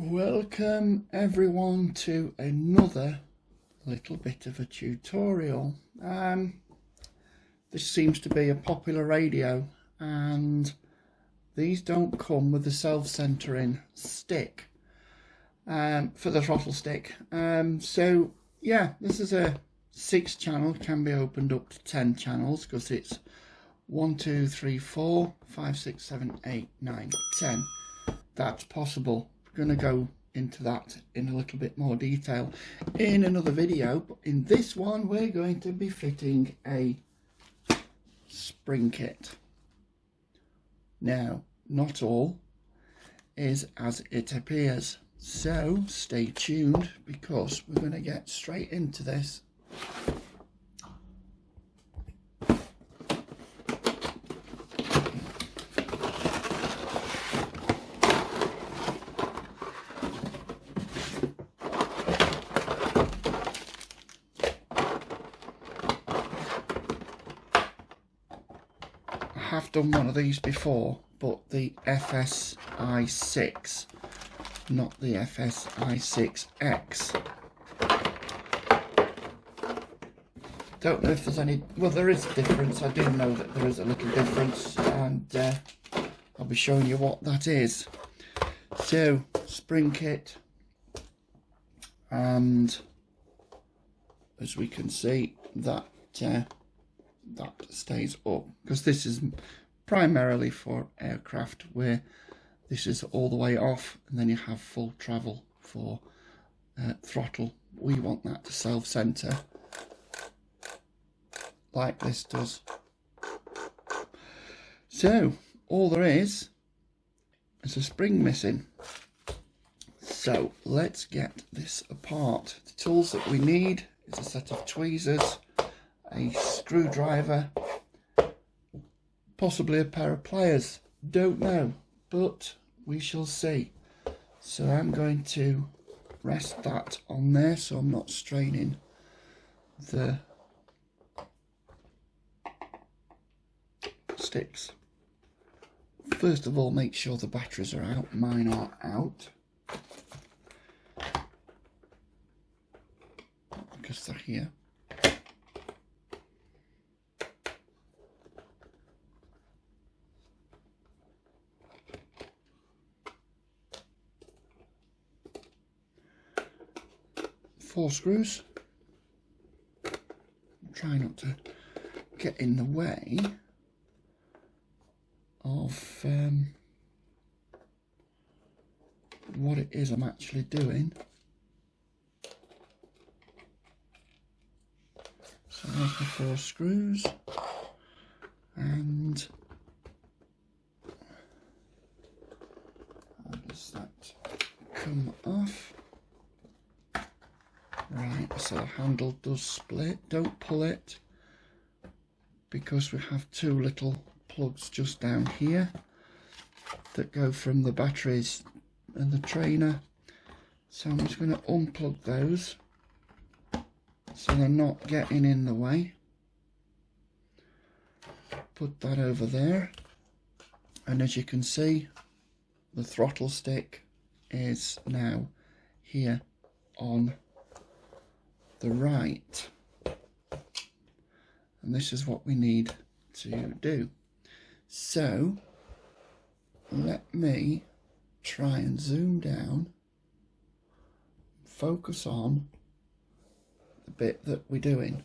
Welcome everyone to another little bit of a tutorial. This seems to be a popular radio, and these don't come with the self-centering stick for the throttle stick. So yeah, this is a 6 channel, can be opened up to 10 channels because it's 1, 2, 3, 4, 5, 6, 7, 8, 9, 10. That's possible. We're going to go into that in a little bit more detail in another video, but in this one we're going to be fitting a spring kit. Now, not all is as it appears, so stay tuned because we're going to get straight into this. I have done one of these before, but the FS-i6, not the FS-i6X. Don't know if there's any, well, there is a difference. I do know that there is a little difference, and I'll be showing you what that is. So, spring kit, and as we can see, that stays up, because this is primarily for aircraft where this is all the way off and then you have full travel for throttle. We want that to self-center like this does. So all there is a spring missing. So let's get this apart. The tools that we need is a set of tweezers, a screwdriver, possibly a pair of pliers, don't know, but we shall see. So I'm going to rest that on there so I'm not straining the sticks. First of all, make sure the batteries are out. Mine are out because they're here. Four screws. Try not to get in the way of what it is I'm actually doing. So there's the 4 screws, and how does that come off? Right, so the handle does split. Don't pull it because we have 2 little plugs just down here that go from the batteries and the trainer. So I'm just going to unplug those so they're not getting in the way. Put that over there, and as you can see, the throttle stick is now here on the right, and this is what we need to do. So let me try and zoom down, focus on the bit that we're doing.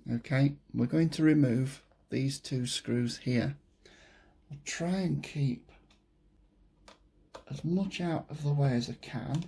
Okay, we're going to remove these 2 screws here. I'll try and keep as much out of the way as I can.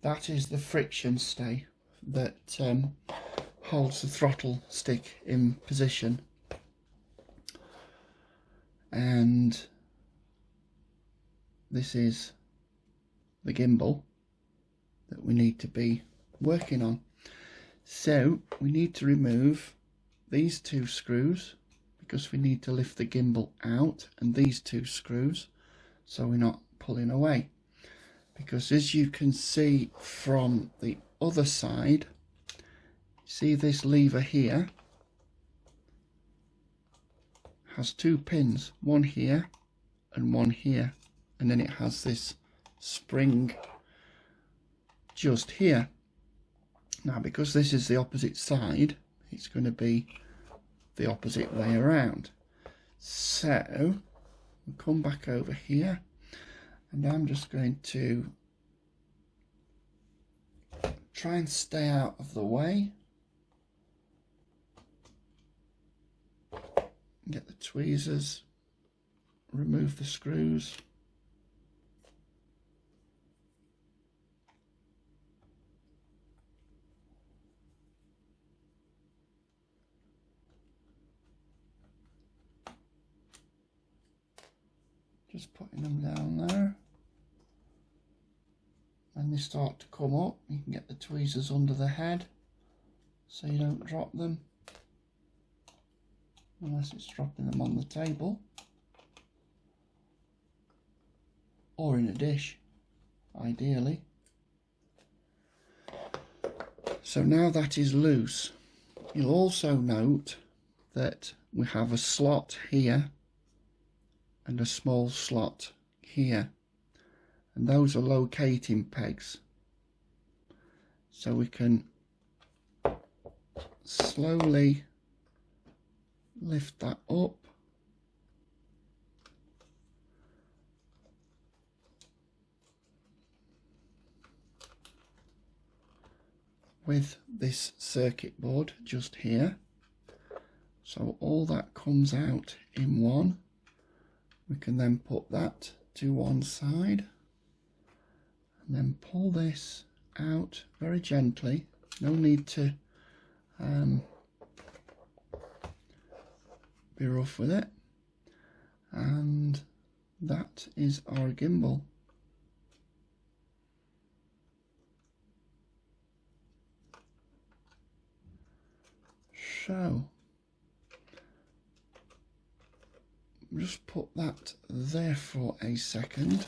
That is the friction stay that holds the throttle stick in position, and this is the gimbal that we need to be working on. So we need to remove these 2 screws because we need to lift the gimbal out, and these 2 screws so we're not pulling away. Because as you can see from the other side, See this lever here has two pins, one here and one here, and then it has this spring just here. Now because this is the opposite side, it's going to be the opposite way around. So we'll come back over here, and I'm just going to try and stay out of the way. Get the tweezers, remove the screws. Just putting them down there. When they start to come up, you can get the tweezers under the head so you don't drop them, unless it's dropping them on the table or in a dish, ideally. So now that is loose. You'll also note that we have a slot here and a small slot here, and those are locating pegs, so we can slowly lift that up with this circuit board just here, so all that comes out in one. We can then put that to one side and then pull this out very gently. No need to be rough with it. And that is our gimbal. So just put that there for a second,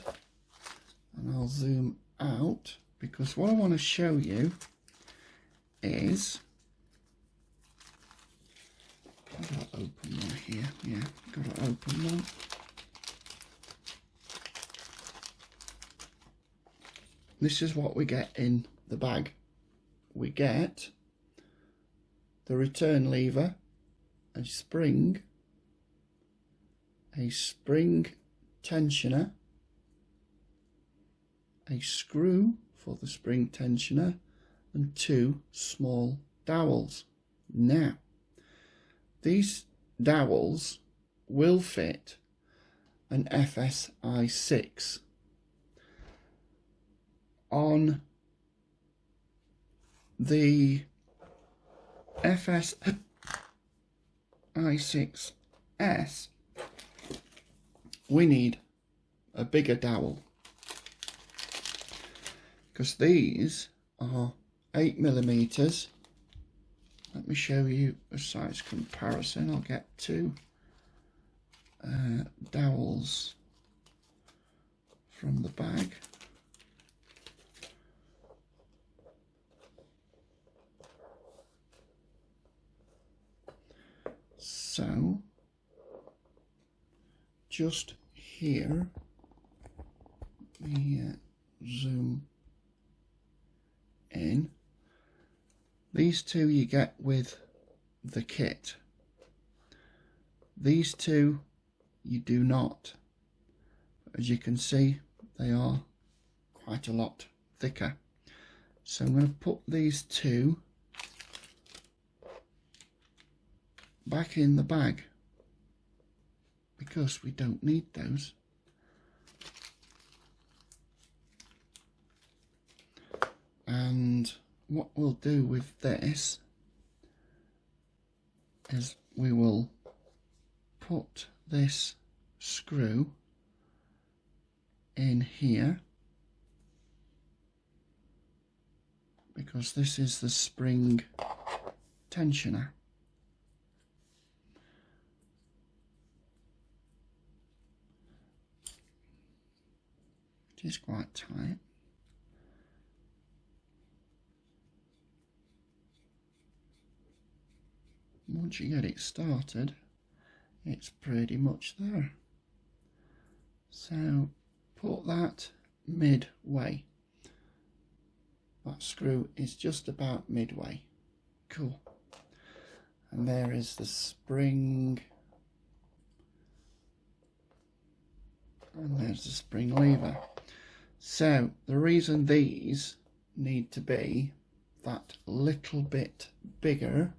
and I'll zoom out, because what I want to show you is, I've got to open one here, yeah, got to open one. This is what we get in the bag. We get the return lever, a spring tensioner, a screw for the spring tensioner, and two small dowels. Now, these dowels will fit an FS-i6. On the FS-i6S, we need a bigger dowel, because these are 8mm. Let me show you a size comparison. I'll get two dowels from the bag. So just here, let me zoom in. These two you get with the kit. These two you do not. As you can see, they are quite a lot thicker. So I'm going to put these two back in the bag, because we don't need those. And what we'll do with this is we will put this screw in here, because this is the spring tensioner. It is quite tight. once you get it started, it's pretty much there. So put that midway. That screw is just about midway. Cool. And there is the spring. And there's the spring lever. So the reason these need to be that little bit bigger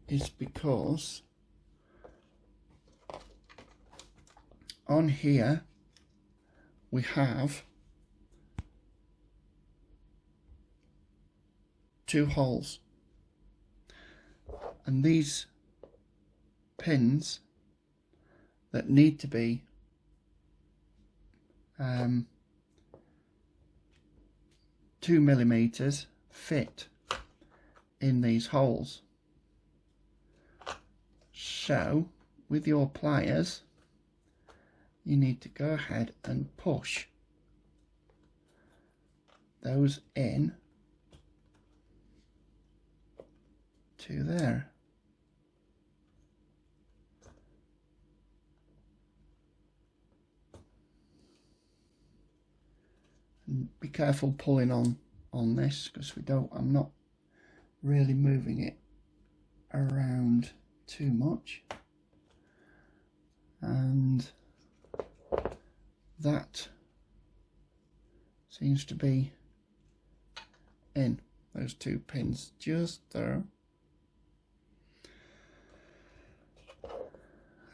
is because on here we have 2 holes, and these pins that need to be 2 millimeters fit in these holes. So with your pliers you need to go ahead and push those in to there. And be careful pulling on this, because I'm not really moving it around too much. And that seems to be in, those 2 pins just there.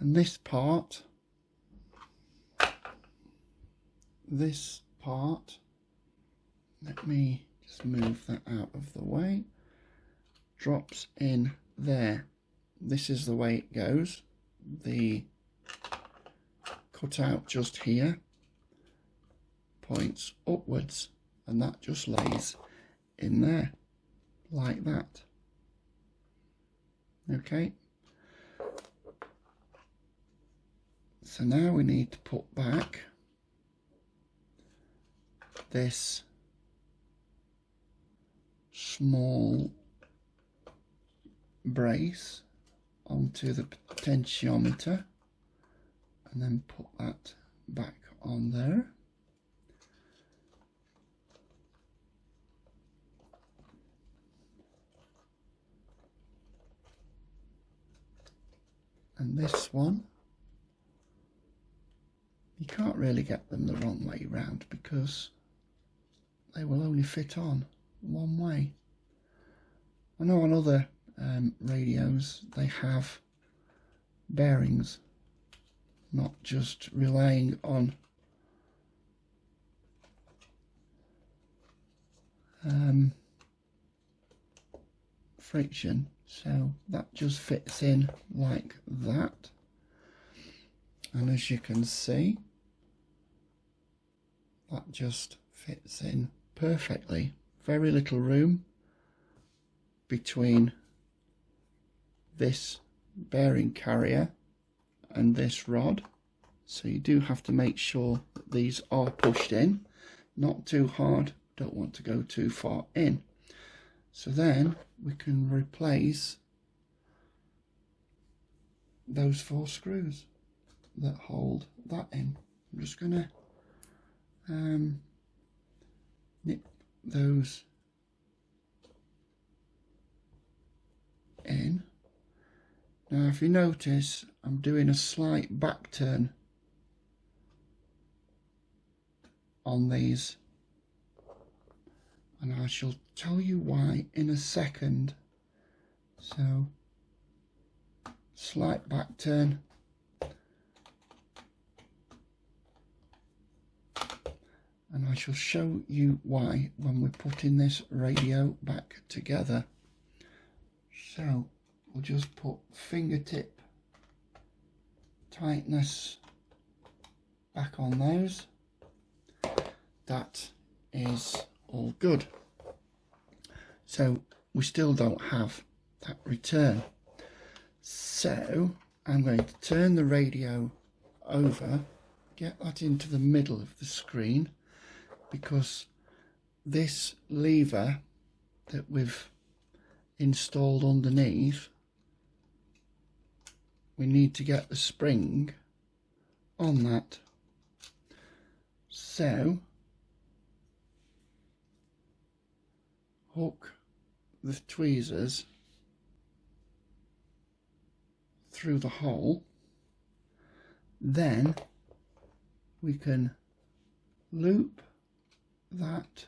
And this part, let me just move that out of the way, drops in there. This is the way it goes. The cutout just here points upwards, and that just lays in there like that. Okay, so now we need to put back this small brace onto the potentiometer, and then put that back on there. And this one, you can't really get them the wrong way round because they will only fit on one way. I know on other radios they have bearings, not just relying on friction, so that just fits in like that. And as you can see, that just fits in perfectly. Very little room between this bearing carrier and this rod, so you do have to make sure that these are pushed in, not too hard, don't want to go too far in. So then we can replace those 4 screws that hold that in. I'm just gonna nip those in. Now if you notice, I'm doing a slight back turn on these, and I shall tell you why in a second. So slight back turn, and I shall show you why when we're putting this radio back together. So we'll just put fingertip tightness back on those. That is all good. So we still don't have that return. So I'm going to turn the radio over, get that into the middle of the screen, because this lever that we've installed underneath we need to get the spring on that. So hook the tweezers through the hole, then we can loop that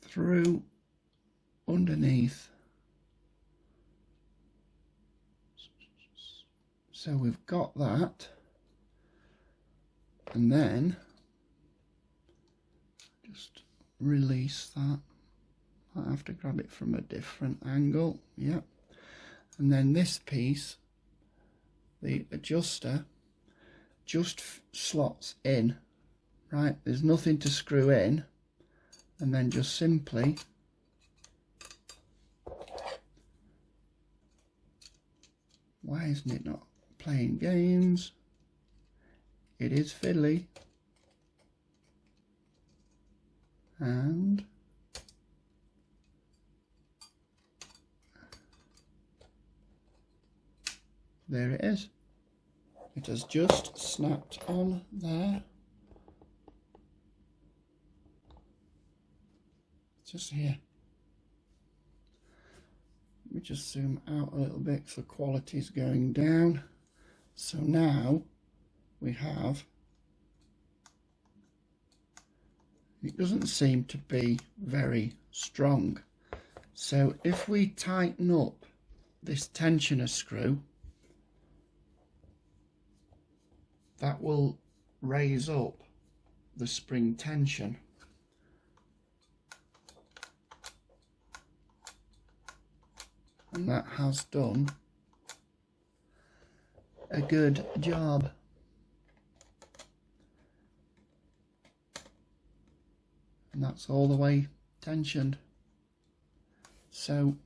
through underneath. So we've got that, and then just release that. I have to grab it from a different angle, yeah. And then this piece, the adjuster, just slots in, right? There's nothing to screw in, and then just simply why isn't it not playing games? It is fiddly. And there it is. It has just snapped on there. Just here. Let me just zoom out a little bit so quality is going down. So now we have, it doesn't seem to be very strong. So if we tighten up this tensioner screw, that will raise up the spring tension. And that has done a good job. And that's all the way tensioned. So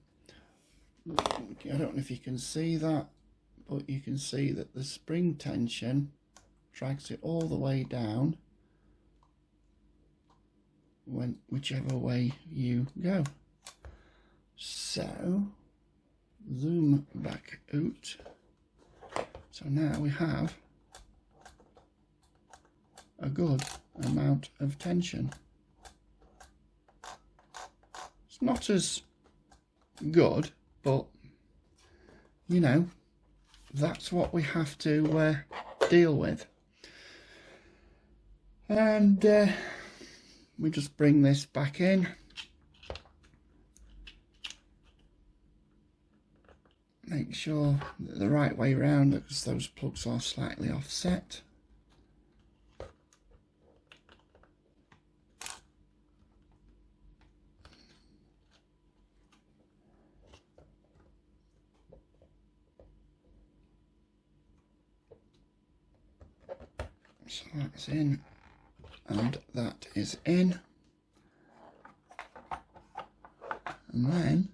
I don't know if you can see that, but you can see that the spring tension drags it all the way down whichever way you go. So zoom back out. So now we have a good amount of tension. It's not as good, but you know, that's what we have to deal with. And we just bring this back in. Make sure that the right way round, because those plugs are slightly offset. So that's in, and that is in. And then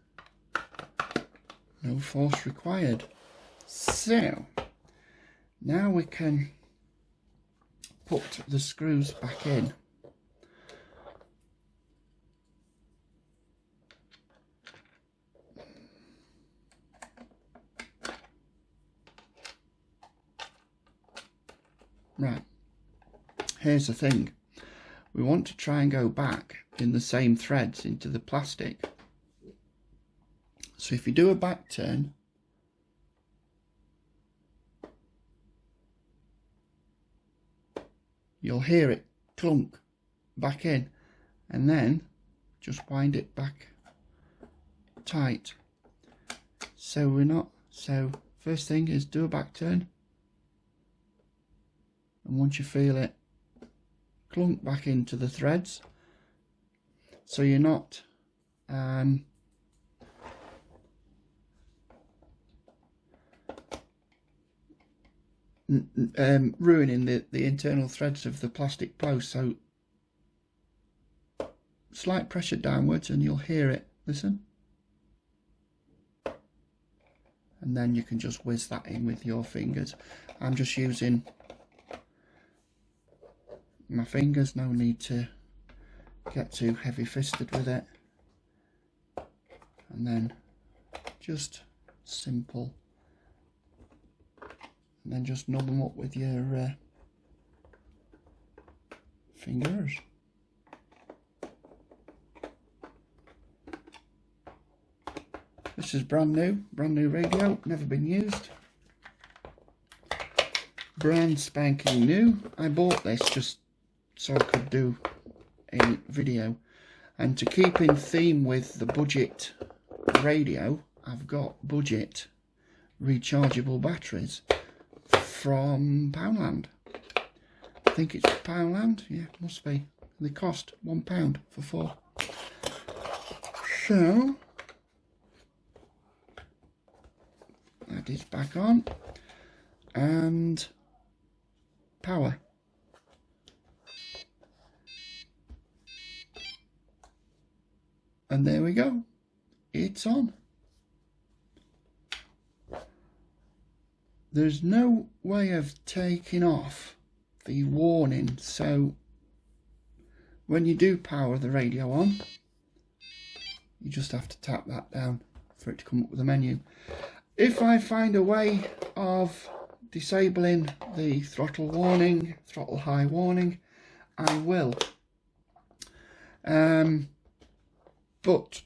no force required. So now we can put the screws back in. Right, here's the thing. We want to try and go back in the same threads into the plastic. So if you do a back turn, you'll hear it clunk back in, and then just wind it back tight. So we're not, so first thing is do a back turn, and once you feel it clunk back into the threads, so you're not ruining the internal threads of the plastic post. So slight pressure downwards and you'll hear it. Listen. And then you can just whiz that in with your fingers. I'm just using my fingers, no need to get too heavy fisted with it. And then just simple. And then just nub them up with your fingers. This is brand new radio, never been used. Brand spanking new. I bought this just so I could do a video. And to keep in theme with the budget radio, I've got budget rechargeable batteries from Poundland. I think it's Poundland, yeah, must be. They cost £1 for 4. So that is back on, and power. And there we go, it's on. There's no way of taking off the warning, so when you do power the radio on, you just have to tap that down for it to come up with a menu. If I find a way of disabling the throttle warning, throttle high warning, I will. But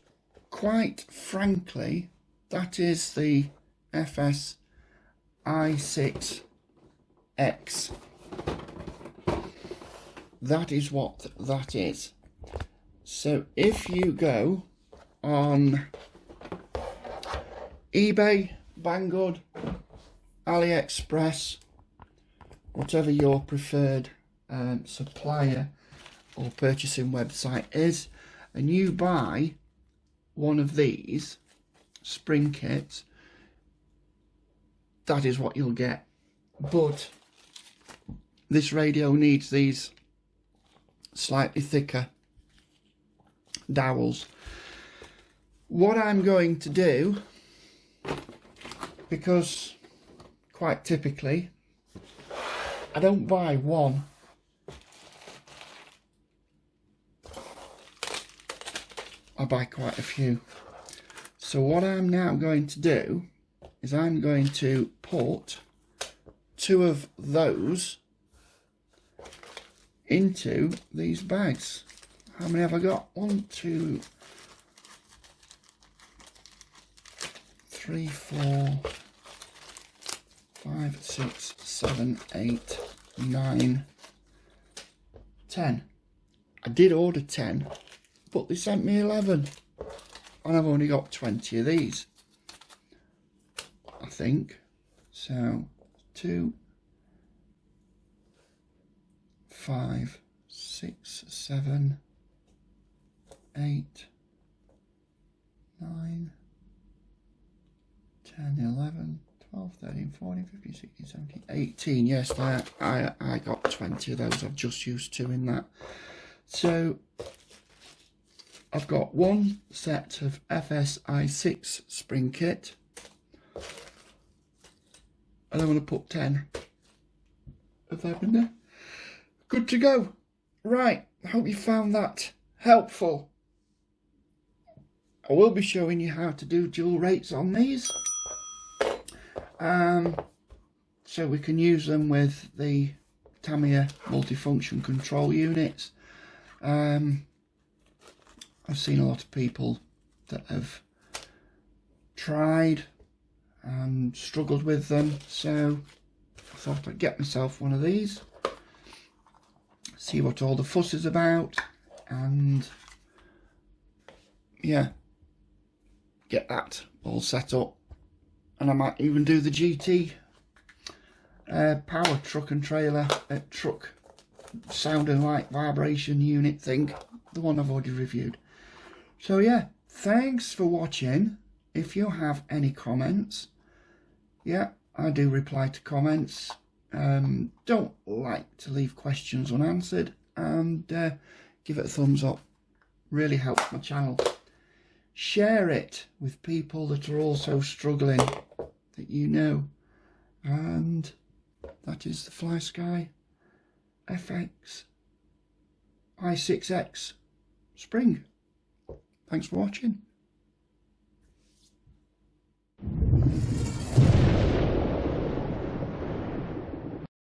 quite frankly, that is the FS-i6X. That is what that is. So if you go on eBay, Banggood, Aliexpress, whatever your preferred supplier or purchasing website is, and you buy one of these spring kits, that is what you'll get. But this radio needs these slightly thicker dowels. What I'm going to do, because quite typically I don't buy one, I buy quite a few. So what I'm now going to do is I'm going to put 2 of those into these bags. How many have I got? 1, 2, 3, 4, 5, 6, 7, 8, 9, 10. I did order 10, but they sent me 11, and I've only got 20 of these, I think. So 2, 5, 6, 7, 8, 9, 10, 11, 12, 13, 14, 15, 16, 17, 18. Yes, I got 20 of those. I've just used 2 in that. So I've got 1 set of FS-i6 spring kit, and I'm going to put 10 of them in there. Good to go. Right, I hope you found that helpful. I will be showing you how to do dual rates on these, so we can use them with the Tamiya multifunction control units. I've seen a lot of people that have tried and struggled with them, so I thought I'd get myself one of these, see what all the fuss is about, and yeah, get that all set up. And I might even do the GT power truck and trailer truck sounding like vibration unit thing, the one I've already reviewed. So yeah, thanks for watching. If you have any comments, yeah, I do reply to comments. Don't like to leave questions unanswered, and give it a thumbs up, really helps my channel. Share it with people that are also struggling, that you know. And that is the FLysky FS-i6X Spring. Thanks for watching.